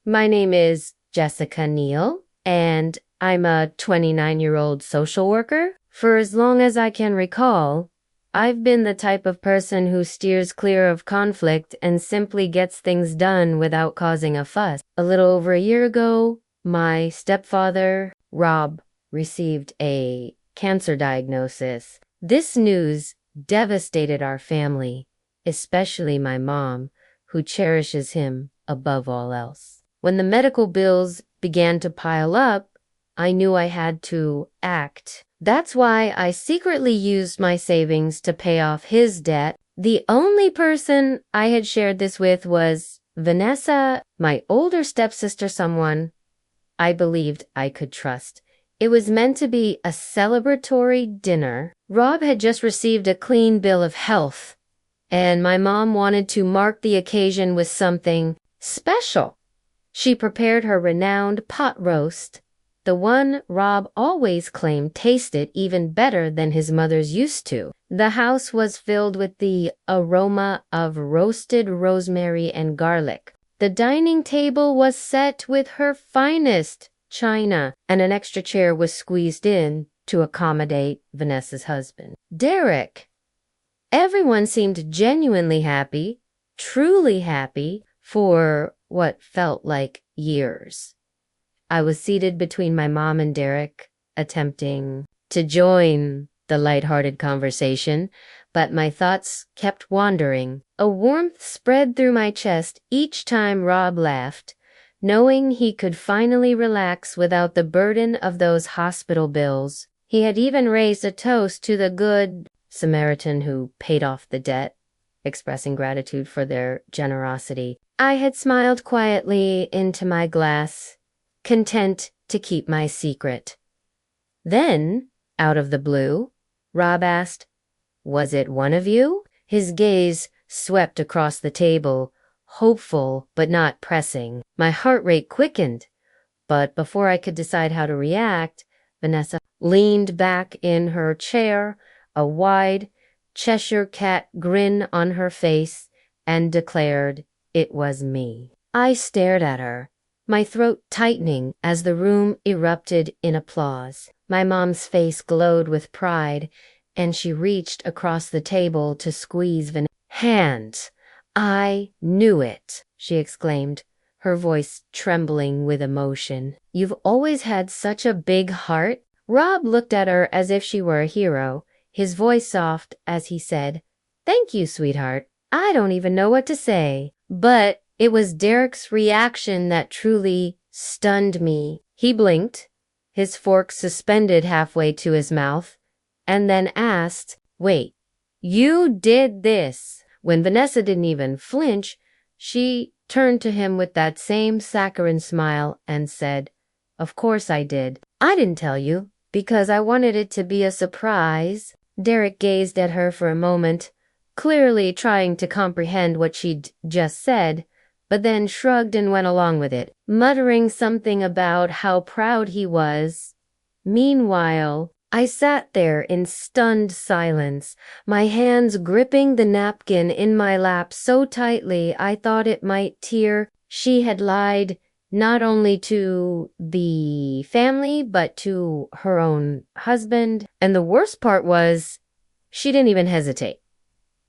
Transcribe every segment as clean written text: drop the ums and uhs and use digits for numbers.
My name is Jessica Neal, and I'm a 29-year-old social worker. For as long as I can recall, I've been the type of person who steers clear of conflict and simply gets things done without causing a fuss. A little over a year ago, my stepfather, Rob, received a cancer diagnosis. This news devastated our family, especially my mom, who cherishes him above all else. When the medical bills began to pile up, I knew I had to act. That's why I secretly used my savings to pay off his debt. The only person I had shared this with was Vanessa, my older stepsister, someone I believed I could trust. It was meant to be a celebratory dinner. Rob had just received a clean bill of health, and my mom wanted to mark the occasion with something special. She prepared her renowned pot roast, the one Rob always claimed tasted even better than his mother's used to. The house was filled with the aroma of roasted rosemary and garlic. The dining table was set with her finest china, and an extra chair was squeezed in to accommodate Vanessa's husband, Derek. Everyone seemed genuinely happy, truly happy, for what felt like years. I was seated between my mom and Derek, attempting to join the lighthearted conversation, but my thoughts kept wandering. A warmth spread through my chest each time Rob laughed, knowing he could finally relax without the burden of those hospital bills. He had even raised a toast to the good Samaritan who paid off the debt, expressing gratitude for their generosity. I had smiled quietly into my glass, content to keep my secret. Then, out of the blue, Rob asked, "Was it one of you?" His gaze swept across the table, hopeful but not pressing. My heart rate quickened, but before I could decide how to react, Vanessa leaned back in her chair, a wide Cheshire cat grin on her face, and declared it was me. I stared at her, my throat tightening as the room erupted in applause. My mom's face glowed with pride, and she reached across the table to squeeze Vanessa's hand. "I knew it," she exclaimed, her voice trembling with emotion. "You've always had such a big heart." Rob looked at her as if she were a hero, his voice soft as he said, "Thank you, sweetheart. I don't even know what to say." But it was Derek's reaction that truly stunned me. He blinked, his fork suspended halfway to his mouth, and then asked, "Wait, you did this?" When Vanessa didn't even flinch, she turned to him with that same saccharine smile and said, "Of course I did. I didn't tell you because I wanted it to be a surprise." Derek gazed at her for a moment, clearly trying to comprehend what she'd just said, but then shrugged and went along with it, muttering something about how proud he was. Meanwhile, I sat there in stunned silence, my hands gripping the napkin in my lap so tightly I thought it might tear. She had lied not only to the family, but to her own husband, and the worst part was, she didn't even hesitate.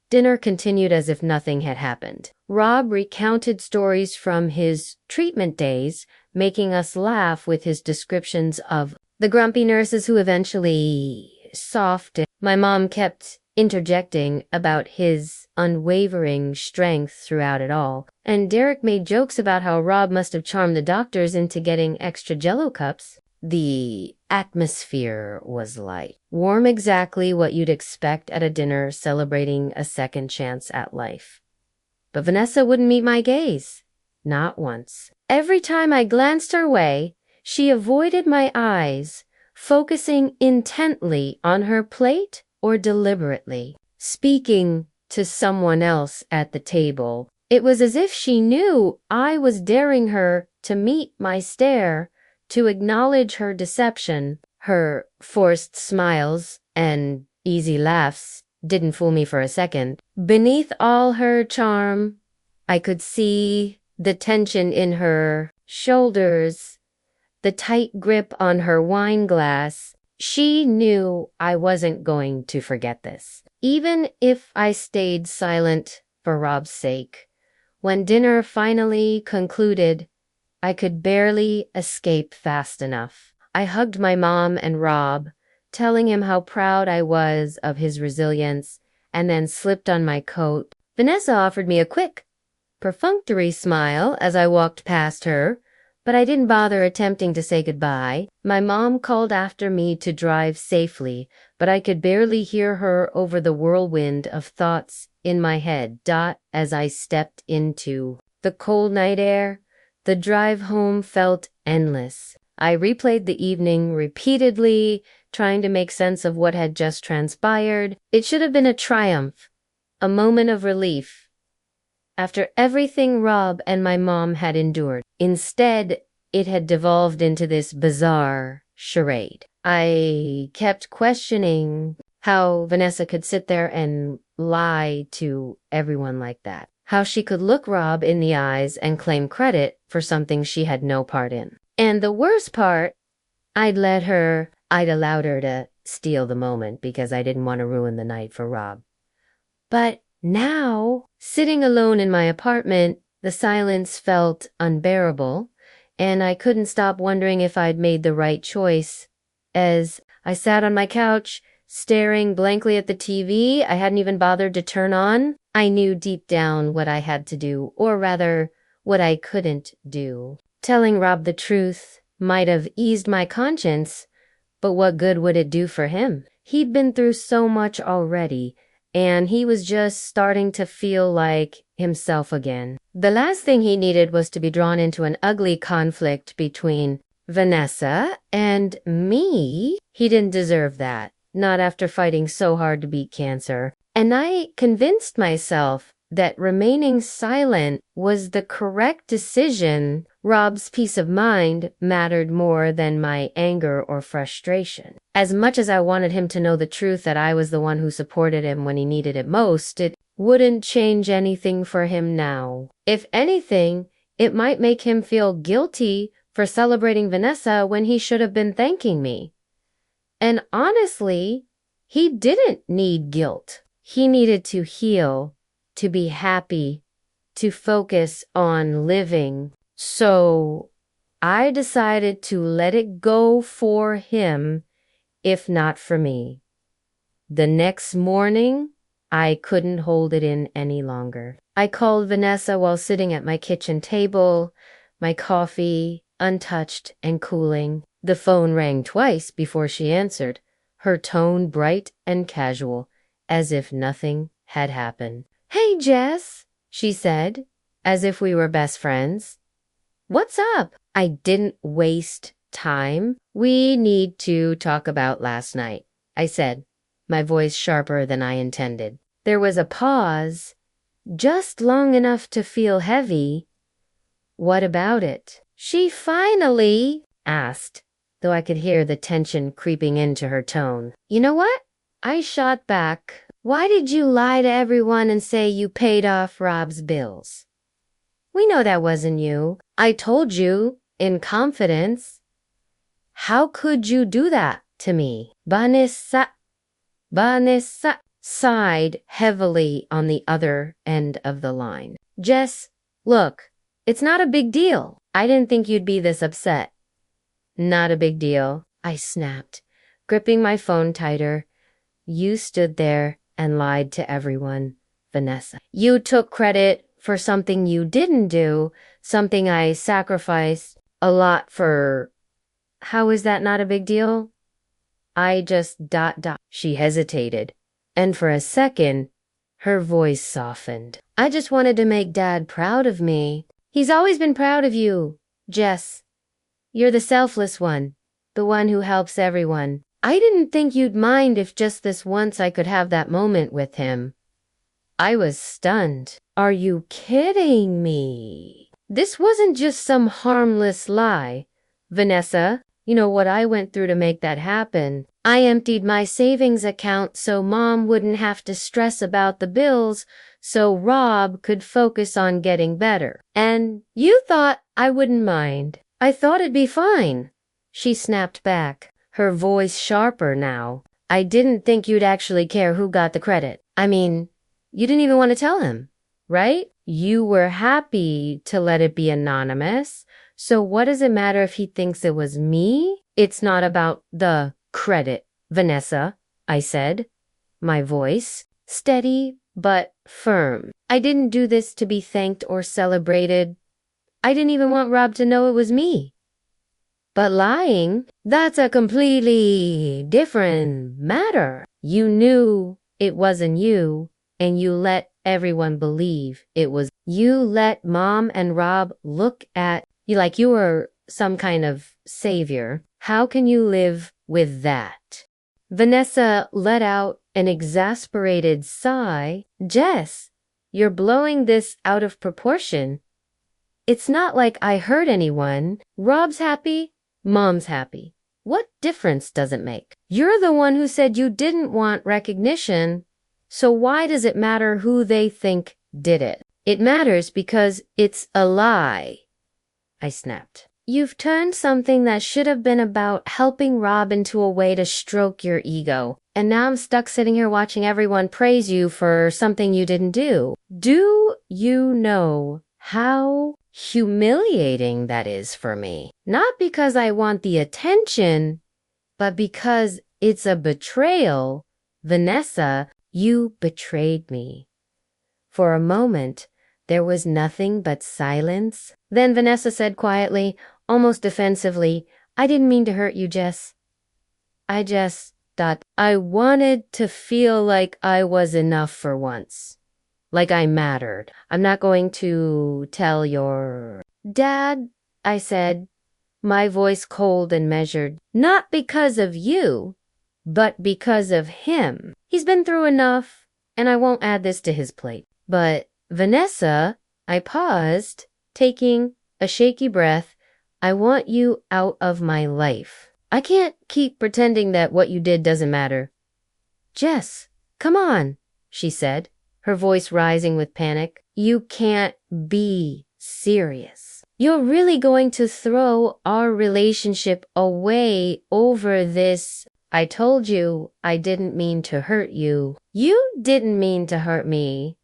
Dinner continued as if nothing had happened. Rob recounted stories from his treatment days, making us laugh with his descriptions of the grumpy nurses who eventually softened. My mom kept interjecting about his unwavering strength throughout it all, and Derek made jokes about how Rob must have charmed the doctors into getting extra Jell-O cups. The atmosphere was light, warm, exactly what you'd expect at a dinner celebrating a second chance at life. But Vanessa wouldn't meet my gaze. Not once. Every time I glanced her way, she avoided my eyes, focusing intently on her plate or deliberately speaking to someone else at the table. It was as if she knew I was daring her to meet my stare, to acknowledge her deception. Her forced smiles and easy laughs didn't fool me for a second. Beneath all her charm, I could see The tension in her shoulders, the tight grip on her wine glass. She knew I wasn't going to forget this, even if I stayed silent for Rob's sake. When dinner finally concluded, I could barely escape fast enough. I hugged my mom and Rob, telling him how proud I was of his resilience, and then slipped on my coat. Vanessa offered me a quick, perfunctory smile as I walked past her, but I didn't bother attempting to say goodbye. My mom called after me to drive safely, but I could barely hear her over the whirlwind of thoughts in my head. As I stepped into the cold night air, the drive home felt endless. I replayed the evening repeatedly, trying to make sense of what had just transpired. It should have been a triumph, a moment of relief, after everything Rob and my mom had endured. Instead, it had devolved into this bizarre charade. I kept questioning how Vanessa could sit there and lie to everyone like that. How she could look Rob in the eyes and claim credit for something she had no part in. And the worst part, I'd allowed her to steal the moment because I didn't want to ruin the night for Rob. But now, sitting alone in my apartment, the silence felt unbearable, and I couldn't stop wondering if I'd made the right choice. As I sat on my couch, staring blankly at the TV I hadn't even bothered to turn on, I knew deep down what I had to do, or rather, what I couldn't do. Telling Rob the truth might have eased my conscience, but what good would it do for him? He'd been through so much already, and he was just starting to feel like himself again. The last thing he needed was to be drawn into an ugly conflict between Vanessa and me. He didn't deserve that, not after fighting so hard to beat cancer. And I convinced myself that remaining silent was the correct decision. Rob's peace of mind mattered more than my anger or frustration. As much as I wanted him to know the truth that I was the one who supported him when he needed it most, it wouldn't change anything for him now. If anything, it might make him feel guilty for celebrating Vanessa when he should have been thanking me. And honestly, he didn't need guilt. He needed to heal, to be happy, to focus on living. So I decided to let it go for him, if not for me. The next morning, I couldn't hold it in any longer. I called Vanessa while sitting at my kitchen table, my coffee untouched and cooling. The phone rang twice before she answered, her tone bright and casual, as if nothing had happened. "Hey, Jess," she said, as if we were best friends. "What's up?" I didn't waste time. "We need to talk about last night," I said, my voice sharper than I intended. There was a pause, just long enough to feel heavy. "What about it?" she finally asked, though I could hear the tension creeping into her tone. "You know what?" I shot back. "Why did you lie to everyone and say you paid off Rob's bills? We know that wasn't you. I told you, in confidence. How could you do that to me?" Vanessa sighed heavily on the other end of the line. "Jess, look, it's not a big deal. I didn't think you'd be this upset." "Not a big deal," I snapped, gripping my phone tighter. "You stood there and lied to everyone, Vanessa. You took credit for something you didn't do, something I sacrificed a lot for. How is that not a big deal?" I just ... She hesitated, and for a second, her voice softened. "I just wanted to make Dad proud of me." "He's always been proud of you, Jess. You're the selfless one, the one who helps everyone. I didn't think you'd mind if just this once I could have that moment with him." I was stunned. "Are you kidding me? This wasn't just some harmless lie, Vanessa. You know what I went through to make that happen. I emptied my savings account so Mom wouldn't have to stress about the bills, so Rob could focus on getting better. And you thought I wouldn't mind. I thought it'd be fine. She snapped back, her voice sharper now. I didn't think you'd actually care who got the credit. I mean, you didn't even want to tell him, right? You were happy to let it be anonymous. So what does it matter if he thinks it was me? It's not about the credit, Vanessa, I said, my voice steady but firm. I didn't do this to be thanked or celebrated. I didn't even want Rob to know it was me. But lying, that's a completely different matter. You knew it wasn't you, and you let everyone believe it was. You let Mom and Rob look at you like you were some kind of savior. How can you live with that? Vanessa let out an exasperated sigh. Jess, you're blowing this out of proportion. It's not like I hurt anyone. Rob's happy, Mom's happy. What difference does it make? You're the one who said you didn't want recognition, so why does it matter who they think did it? It matters because it's a lie, I snapped. You've turned something that should have been about helping Rob into a way to stroke your ego. And now I'm stuck sitting here watching everyone praise you for something you didn't do. Do you know how humiliating that is for me? Not because I want the attention, but because it's a betrayal. Vanessa, you betrayed me. For a moment, there was nothing but silence. Then Vanessa said quietly, almost defensively, I didn't mean to hurt you, Jess. I just thought I wanted to feel like I was enough for once. Like I mattered. I'm not going to tell your dad, I said, my voice cold and measured. Not because of you, but because of him. He's been through enough, and I won't add this to his plate. But Vanessa, I paused, taking a shaky breath. I want you out of my life. I can't keep pretending that what you did doesn't matter. Jess, come on, she said, her voice rising with panic. You can't be serious. You're really going to throw our relationship away over this? I told you I didn't mean to hurt you. You didn't mean to hurt me,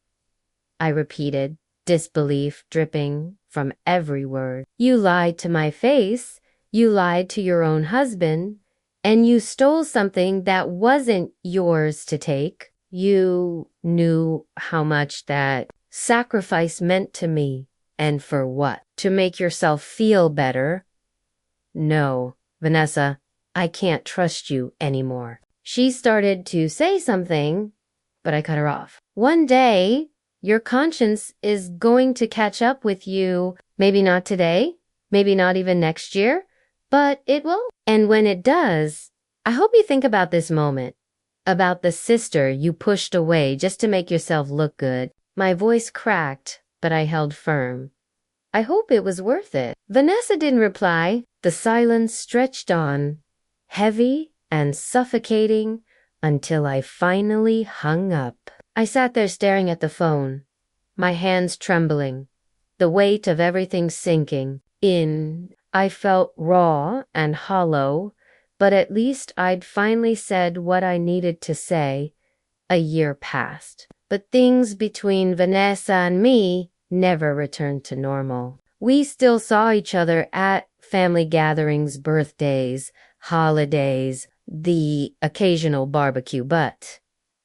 I repeated, disbelief dripping from every word. You lied to my face, you lied to your own husband, and you stole something that wasn't yours to take. You knew how much that sacrifice meant to me, and for what? To make yourself feel better? No, Vanessa, I can't trust you anymore. She started to say something, but I cut her off. One day, your conscience is going to catch up with you. Maybe not today, maybe not even next year, but it will. And when it does, I hope you think about this moment, about the sister you pushed away just to make yourself look good. My voice cracked, but I held firm. I hope it was worth it. Vanessa didn't reply. The silence stretched on, heavy and suffocating, until I finally hung up. I sat there staring at the phone, my hands trembling, the weight of everything sinking in. I felt raw and hollow, but at least I'd finally said what I needed to say. A year passed, but things between Vanessa and me never returned to normal. We still saw each other at family gatherings, birthdays, holidays, the occasional barbecue, but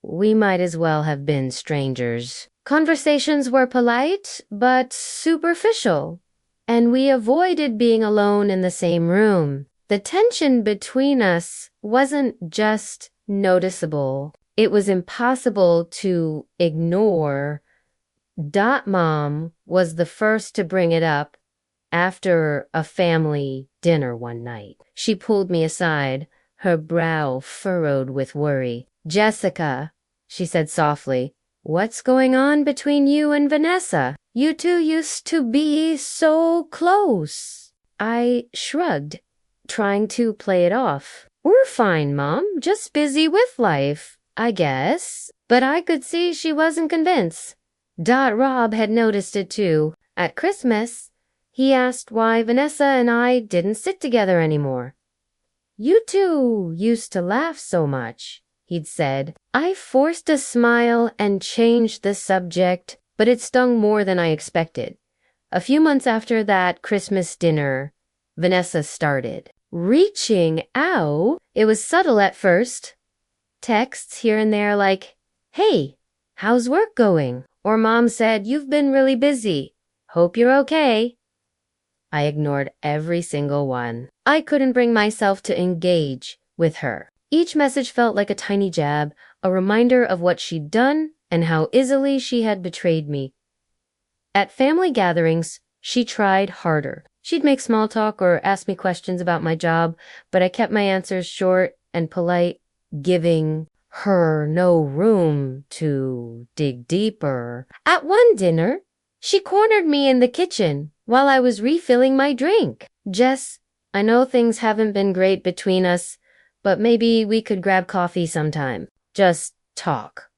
we might as well have been strangers. Conversations were polite, but superficial, and we avoided being alone in the same room. The tension between us wasn't just noticeable. It was impossible to ignore. Mom was the first to bring it up after a family dinner one night. She pulled me aside, her brow furrowed with worry. Jessica, she said softly, what's going on between you and Vanessa? You two used to be so close. I shrugged. trying to play it off. We're fine, Mom. Just busy with life, I guess. But I could see she wasn't convinced. Rob had noticed it too. At Christmas, he asked why Vanessa and I didn't sit together anymore. You two used to laugh so much, he'd said. I forced a smile and changed the subject, but it stung more than I expected. A few months after that Christmas dinner, Vanessa started reaching out. It was subtle at first. Texts here and there like, "Hey, how's work going?" Or Mom said, "You've been really busy. Hope you're okay." I ignored every single one. I couldn't bring myself to engage with her. Each message felt like a tiny jab, a reminder of what she'd done and how easily she had betrayed me. At family gatherings, she tried harder. She'd make small talk or ask me questions about my job, but I kept my answers short and polite, giving her no room to dig deeper. At one dinner, she cornered me in the kitchen while I was refilling my drink. "Jess, I know things haven't been great between us, but maybe we could grab coffee sometime. Just talk."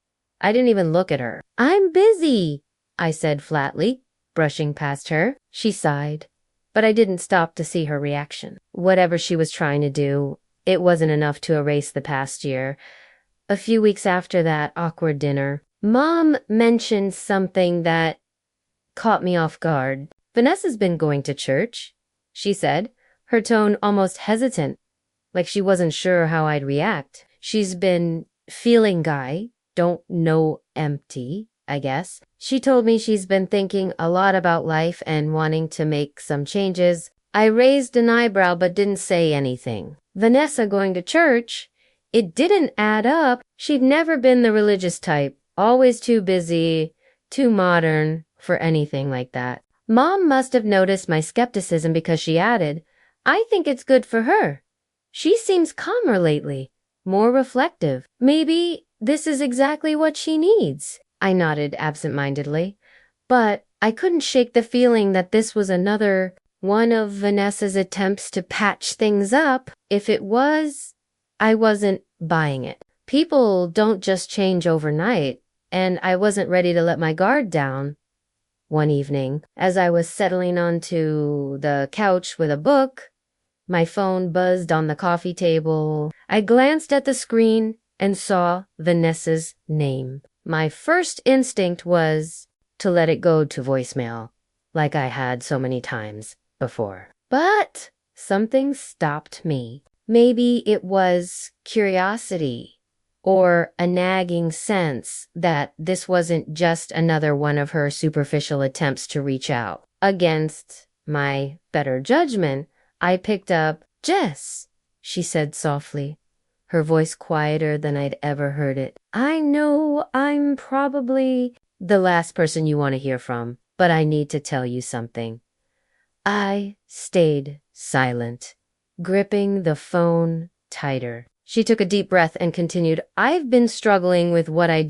I didn't even look at her. "I'm busy," I said flatly, brushing past her. She sighed, but I didn't stop to see her reaction. Whatever she was trying to do, it wasn't enough to erase the past year. A few weeks after that awkward dinner, Mom mentioned something that caught me off guard. "Vanessa's been going to church," she said, her tone almost hesitant, like she wasn't sure how I'd react. "She's been feeling don't know empty, I guess. She told me she's been thinking a lot about life and wanting to make some changes." I raised an eyebrow but didn't say anything. Vanessa going to church? It didn't add up. She'd never been the religious type, always too busy, too modern for anything like that. Mom must have noticed my skepticism because she added, "I think it's good for her. She seems calmer lately, more reflective. Maybe this is exactly what she needs." I nodded absent-mindedly, but I couldn't shake the feeling that this was another one of Vanessa's attempts to patch things up. If it was, I wasn't buying it. People don't just change overnight, and I wasn't ready to let my guard down. One evening, as I was settling onto the couch with a book, my phone buzzed on the coffee table. I glanced at the screen and saw Vanessa's name. My first instinct was to let it go to voicemail, like I had so many times before. But something stopped me. Maybe it was curiosity or a nagging sense that this wasn't just another one of her superficial attempts to reach out. Against my better judgment, I picked up, "Jess," she said softly, her voice quieter than I'd ever heard it. "I know I'm probably the last person you want to hear from, but I need to tell you something." I stayed silent, gripping the phone tighter. She took a deep breath and continued, "I've been struggling with what I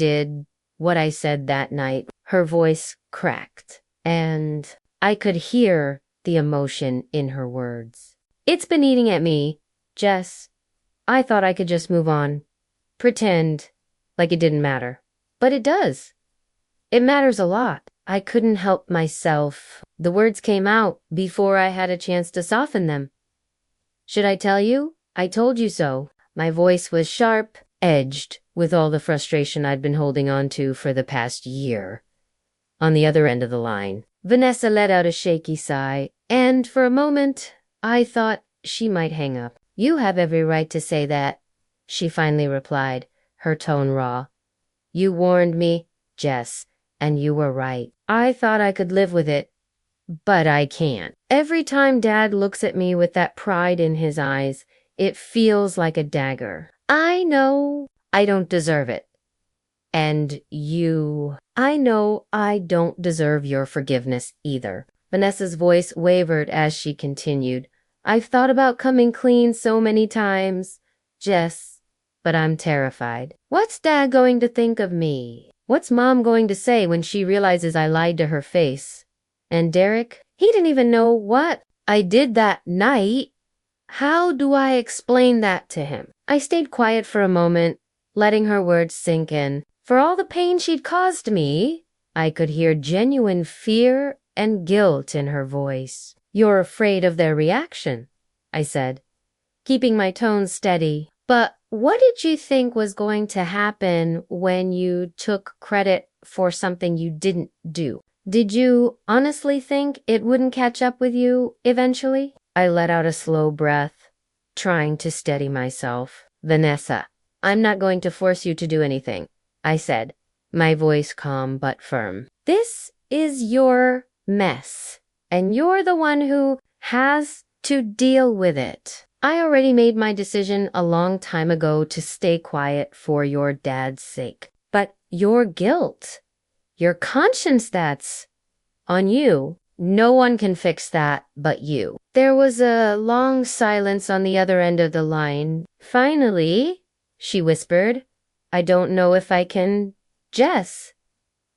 said that night." Her voice cracked, and I could hear the emotion in her words. "It's been eating at me, Jess. I thought I could just move on, pretend like it didn't matter. But it does. It matters a lot." I couldn't help myself. The words came out before I had a chance to soften them. "Should I tell you? I told you so." My voice was sharp, edged, with all the frustration I'd been holding on to for the past year. On the other end of the line, Vanessa let out a shaky sigh, and for a moment, I thought she might hang up. "You have every right to say that," she finally replied, her tone raw. "You warned me, Jess, and you were right. I thought I could live with it, but I can't." Every time Dad looks at me with that pride in his eyes, it feels like a dagger. I know I don't deserve it. And I know I don't deserve your forgiveness either. Vanessa's voice wavered as she continued. "I've thought about coming clean so many times, Jess, but I'm terrified. What's Dad going to think of me? What's Mom going to say when she realizes I lied to her face? And Derek, he didn't even know what I did that night." How do I explain that to him? I stayed quiet for a moment, letting her words sink in. For all the pain she'd caused me, I could hear genuine fear and guilt in her voice. You're afraid of their reaction, I said, keeping my tone steady. But what did you think was going to happen when you took credit for something you didn't do? Did you honestly think it wouldn't catch up with you eventually? I let out a slow breath, trying to steady myself. Vanessa, I'm not going to force you to do anything, I said, my voice calm but firm. This is your mess, and you're the one who has to deal with it. I already made my decision a long time ago to stay quiet for your dad's sake. But your guilt, your conscience, that's on you. No one can fix that but you. There was a long silence on the other end of the line. Finally, she whispered, I don't know if I can, Jess.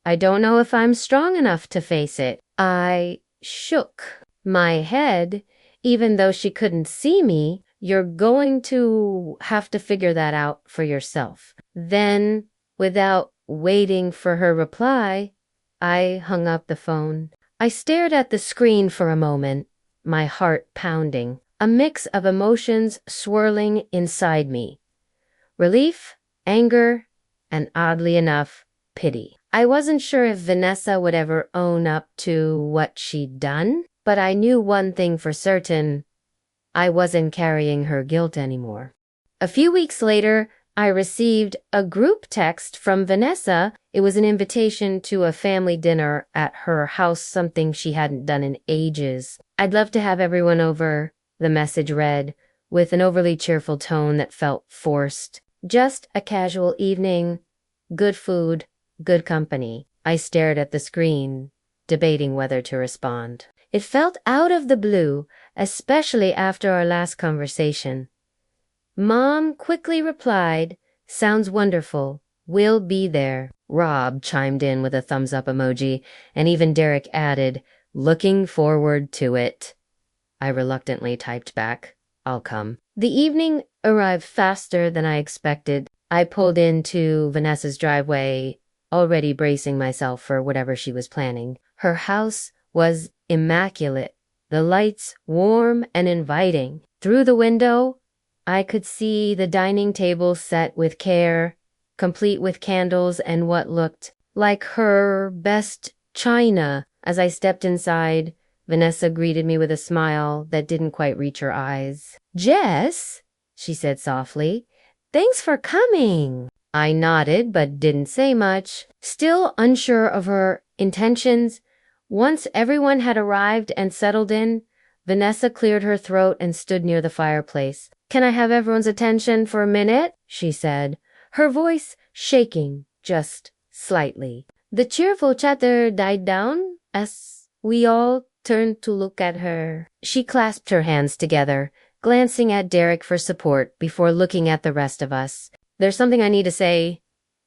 I don't know if I'm strong enough to face it. I shook my head, even though she couldn't see me. You're going to have to figure that out for yourself. Then, without waiting for her reply, I hung up the phone. I stared at the screen for a moment, my heart pounding, a mix of emotions swirling inside me. Relief, anger, and oddly enough, pity. I wasn't sure if Vanessa would ever own up to what she'd done, but I knew one thing for certain. I wasn't carrying her guilt anymore. A few weeks later, I received a group text from Vanessa. It was an invitation to a family dinner at her house, something she hadn't done in ages. I'd love to have everyone over, the message read, with an overly cheerful tone that felt forced. Just a casual evening, good food, good company. I stared at the screen, debating whether to respond. It felt out of the blue, especially after our last conversation. Mom quickly replied, sounds wonderful. We'll be there. Rob chimed in with a thumbs up emoji, and even Derek added, looking forward to it. I reluctantly typed back, I'll come. The evening arrived faster than I expected. I pulled into Vanessa's driveway, already bracing myself for whatever she was planning. Her house was immaculate, the lights warm and inviting. Through the window, I could see the dining table set with care, complete with candles and what looked like her best china. As I stepped inside, Vanessa greeted me with a smile that didn't quite reach her eyes. Jess, she said softly, thanks for coming. I nodded but didn't say much, still unsure of her intentions. Once everyone had arrived and settled in, Vanessa cleared her throat and stood near the fireplace. Can I have everyone's attention for a minute? She said, her voice shaking just slightly. The cheerful chatter died down as we all turned to look at her. She clasped her hands together, glancing at Derek for support before looking at the rest of us. There's something I need to say,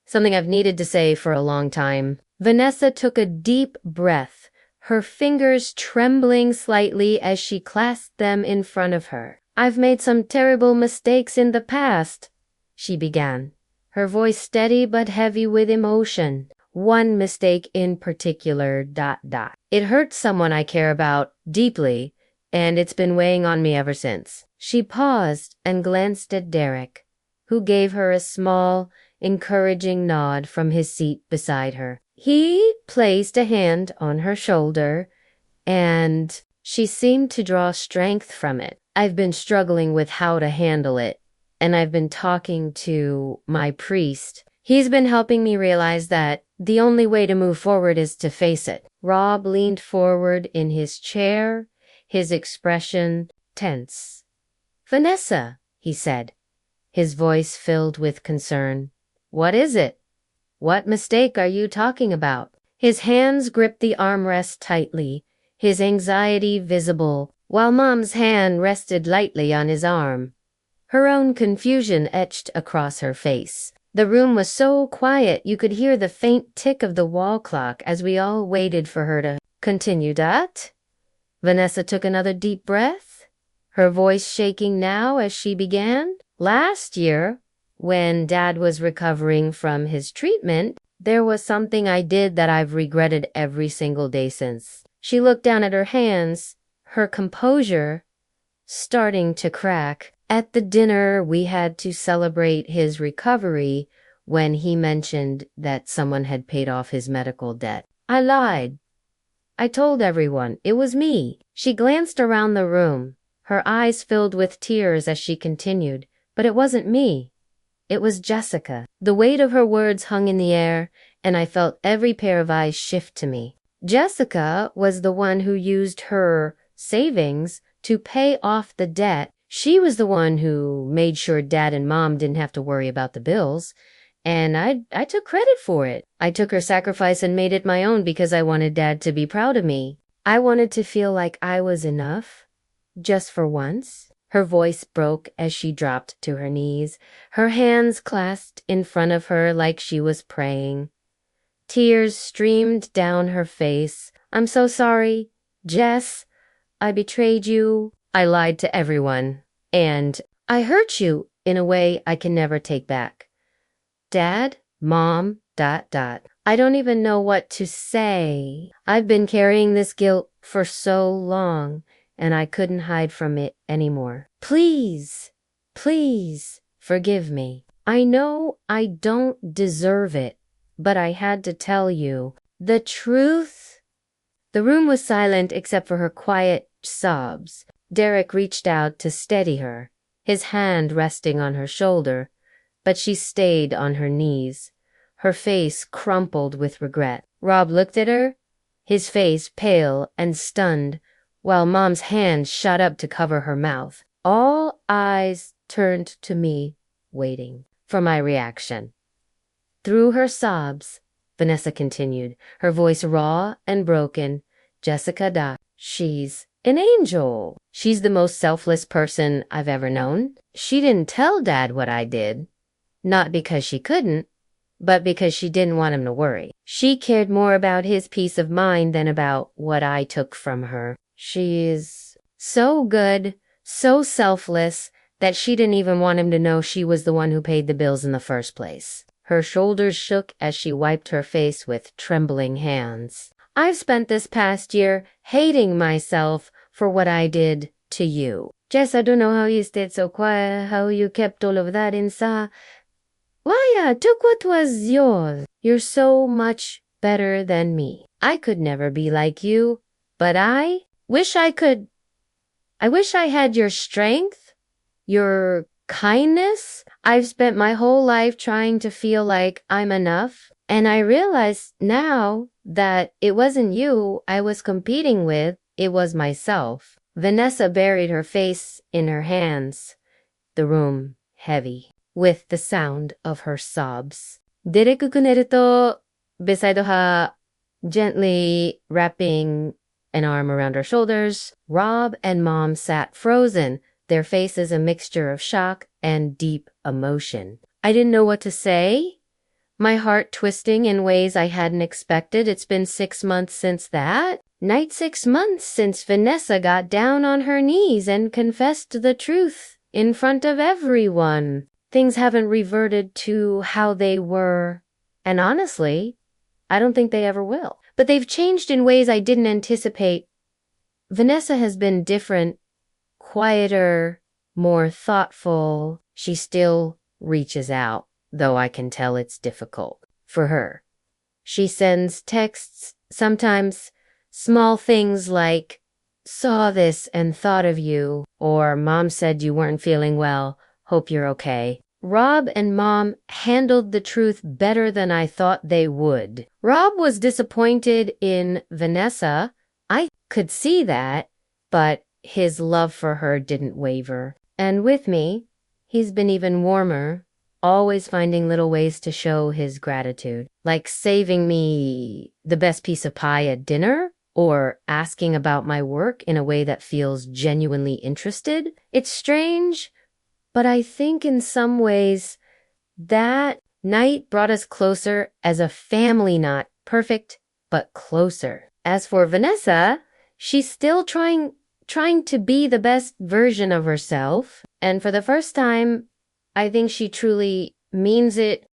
something I've needed to say for a long time. Vanessa took a deep breath, her fingers trembling slightly as she clasped them in front of her. I've made some terrible mistakes in the past, she began, her voice steady but heavy with emotion. One mistake in particular, ... It hurt someone I care about deeply, and it's been weighing on me ever since. She paused and glanced at Derek, who gave her a small, encouraging nod from his seat beside her. He placed a hand on her shoulder, and she seemed to draw strength from it. I've been struggling with how to handle it, and I've been talking to my priest. He's been helping me realize that the only way to move forward is to face it. Rob leaned forward in his chair, his expression tense. Vanessa, he said, his voice filled with concern. What is it? What mistake are you talking about? His hands gripped the armrest tightly, his anxiety visible, while Mom's hand rested lightly on his arm. Her own confusion etched across her face. The room was so quiet you could hear the faint tick of the wall clock as we all waited for her to continue. Vanessa took another deep breath, her voice shaking now as she began. Last year, when Dad was recovering from his treatment, there was something I did that I've regretted every single day since. She looked down at her hands, her composure starting to crack. At the dinner we had to celebrate his recovery when he mentioned that someone had paid off his medical debt. I lied. I told everyone it was me. She glanced around the room, her eyes filled with tears as she continued, but it wasn't me. It was Jessica. The weight of her words hung in the air, and I felt every pair of eyes shift to me. Jessica was the one who used her savings to pay off the debt. She was the one who made sure Dad and Mom didn't have to worry about the bills, and I took credit for it. I took her sacrifice and made it my own because I wanted Dad to be proud of me. I wanted to feel like I was enough, just for once. Her voice broke as she dropped to her knees, her hands clasped in front of her like she was praying. Tears streamed down her face. I'm so sorry, Jess. I betrayed you. I lied to everyone. And I hurt you in a way I can never take back. Dad, Mom, ... I don't even know what to say. I've been carrying this guilt for so long, and I couldn't hide from it anymore. Please, please forgive me. I know I don't deserve it, but I had to tell you the truth. The room was silent except for her quiet sobs. Derek reached out to steady her, his hand resting on her shoulder, but she stayed on her knees, her face crumpled with regret. Rob looked at her, his face pale and stunned, while Mom's hand shot up to cover her mouth. All eyes turned to me, waiting for my reaction. Through her sobs, Vanessa continued, her voice raw and broken. Jessica, she's an angel. She's the most selfless person I've ever known. She didn't tell Dad what I did, not because she couldn't, but because she didn't want him to worry. She cared more about his peace of mind than about what I took from her. She is so good, so selfless, that she didn't even want him to know she was the one who paid the bills in the first place. Her shoulders shook as she wiped her face with trembling hands. I've spent this past year hating myself for what I did to you. Jess, I don't know how you stayed so quiet, how you kept all of that inside. Why, I took what was yours. You're so much better than me. I could never be like you, but I wish I could. I wish I had your strength, your kindness. I've spent my whole life trying to feel like I'm enough, and I realize now that it wasn't you I was competing with, it was myself. Vanessa buried her face in her hands, the room heavy with the sound of her sobs. Dereku kuneru beside her, gently wrapping an arm around her shoulders. Rob and Mom sat frozen, their faces a mixture of shock and deep emotion. I didn't know what to say, my heart twisting in ways I hadn't expected. It's been 6 months since that. 6 months since Vanessa got down on her knees and confessed the truth in front of everyone. Things haven't reverted to how they were, and honestly, I don't think they ever will. But they've changed in ways I didn't anticipate. Vanessa has been different, quieter, more thoughtful. She still reaches out, though I can tell it's difficult for her. She sends texts, sometimes small things like, saw this and thought of you, or Mom said you weren't feeling well, hope you're okay. Rob and Mom handled the truth better than I thought they would. Rob was disappointed in Vanessa. I could see that, but his love for her didn't waver. And with me, he's been even warmer, always finding little ways to show his gratitude, like saving me the best piece of pie at dinner, or asking about my work in a way that feels genuinely interested. It's strange, but I think in some ways that night brought us closer as a family, not perfect, but closer. As for Vanessa, she's still trying trying to be the best version of herself. And for the first time, I think she truly means it